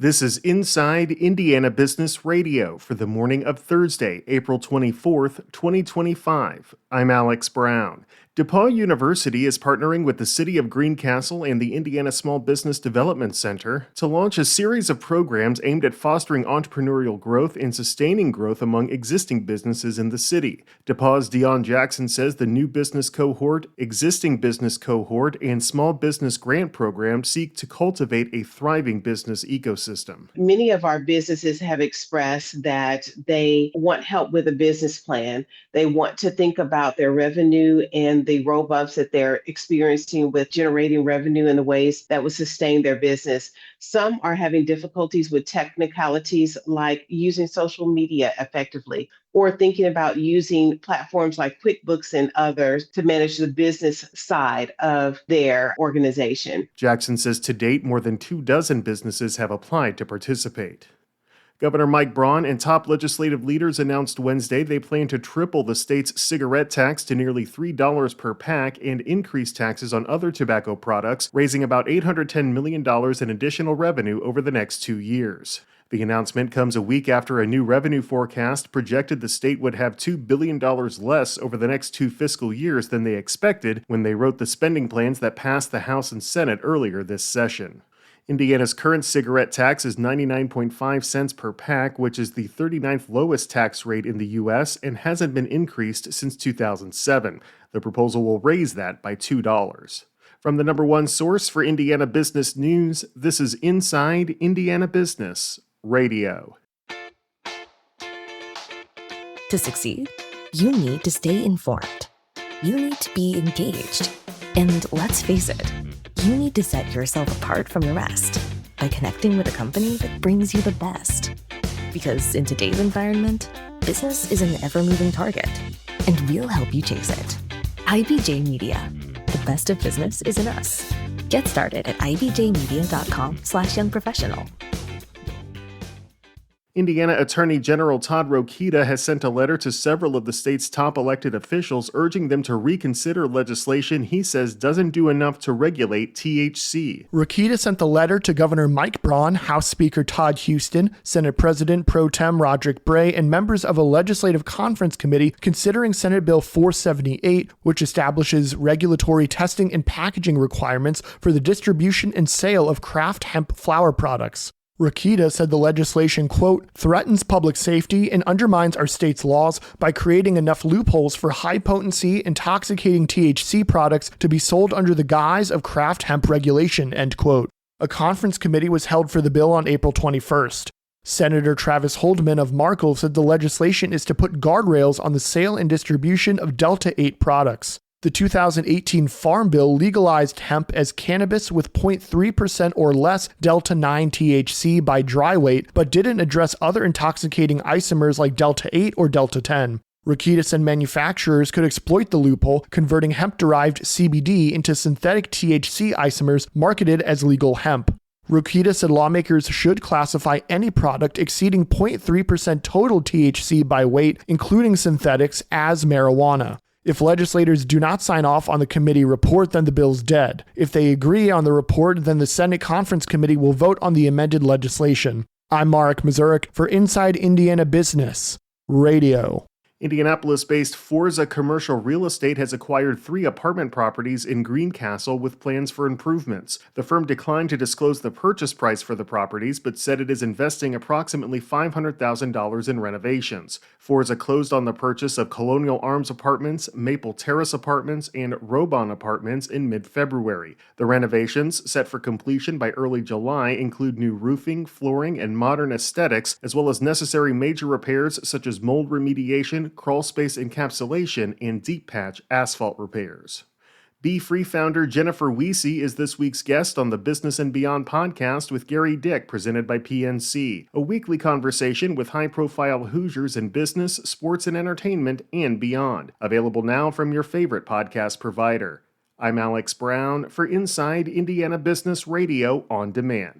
This is Inside Indiana Business Radio for the morning of Thursday, April 24th, 2025. I'm Alex Braun. DePauw University is partnering with the City of Greencastle and the Indiana Small Business Development Center to launch a series of programs aimed at fostering entrepreneurial growth and sustaining growth among existing businesses in the city. DePauw's Dion Jackson says the new business cohort, existing business cohort, and small business grant program seek to cultivate a thriving business ecosystem. Many of our businesses have expressed that they want help with a business plan. They want to think about their revenue and the roadblocks that they're experiencing with generating revenue in the ways that would sustain their business. Some are having difficulties with technicalities like using social media effectively or thinking about using platforms like QuickBooks and others to manage the business side of their organization. Jackson says to date, more than 24 businesses have applied to participate. Governor Mike Braun and top legislative leaders announced Wednesday they plan to triple the state's cigarette tax to nearly $3 per pack and increase taxes on other tobacco products, raising about $810 million in additional revenue over the next 2 years. The announcement comes a week after a new revenue forecast projected the state would have $2 billion less over the next 2 fiscal years than they expected when they wrote the spending plans that passed the House and Senate earlier this session. Indiana's current cigarette tax is 99.5 cents per pack, which is the 39th lowest tax rate in the U.S. and hasn't been increased since 2007. The proposal will raise that by $2. From the number one source for Indiana business news, this is Inside Indiana Business Radio. To succeed, you need to stay informed. You need to be engaged. And let's face it, you need to set yourself apart from the rest by connecting with a company that brings you the best. Because in today's environment, business is an ever-moving target, and we'll help you chase it. IBJ Media. The best of business is in us. Get started at ibjmedia.com/youngprofessional. Indiana Attorney General Todd Rokita has sent a letter to several of the state's top elected officials urging them to reconsider legislation he says doesn't do enough to regulate THC. Rokita sent the letter to Governor Mike Braun, House Speaker Todd Houston, Senate President Pro Tem Roderick Bray, and members of a legislative conference committee considering Senate Bill 478, which establishes regulatory testing and packaging requirements for the distribution and sale of craft hemp flower products. Rokita said the legislation, quote, threatens public safety and undermines our state's laws by creating enough loopholes for high-potency, intoxicating THC products to be sold under the guise of craft hemp regulation, end quote. A conference committee was held for the bill on April 21st. Senator Travis Holdman of Markle said the legislation is to put guardrails on the sale and distribution of Delta-8 products. The 2018 Farm Bill legalized hemp as cannabis with 0.3% or less Delta-9 THC by dry weight, but didn't address other intoxicating isomers like Delta-8 or Delta-10. Rokita said manufacturers could exploit the loophole, converting hemp-derived CBD into synthetic THC isomers marketed as legal hemp. Rokita said lawmakers should classify any product exceeding 0.3% total THC by weight, including synthetics, as marijuana. If legislators do not sign off on the committee report, then the bill's dead. If they agree on the report, then the Senate Conference Committee will vote on the amended legislation. I'm Marek Mazurek for Inside Indiana Business Radio. Indianapolis-based Forza Commercial Real Estate has acquired 3 apartment properties in Greencastle with plans for improvements. The firm declined to disclose the purchase price for the properties, but said it is investing approximately $500,000 in renovations. Forza closed on the purchase of Colonial Arms Apartments, Maple Terrace Apartments, and Robon Apartments in mid-February. The renovations, set for completion by early July, include new roofing, flooring, and modern aesthetics, as well as necessary major repairs such as mold remediation, crawl space encapsulation, and deep patch asphalt repairs. Be Free founder Jennifer Weesey is this week's guest on the Business and Beyond podcast with Gary Dick, presented by PNC, a weekly conversation with high-profile Hoosiers in business, sports, and entertainment, and beyond. Available now from your favorite podcast provider. I'm Alex Braun for Inside Indiana Business Radio on Demand.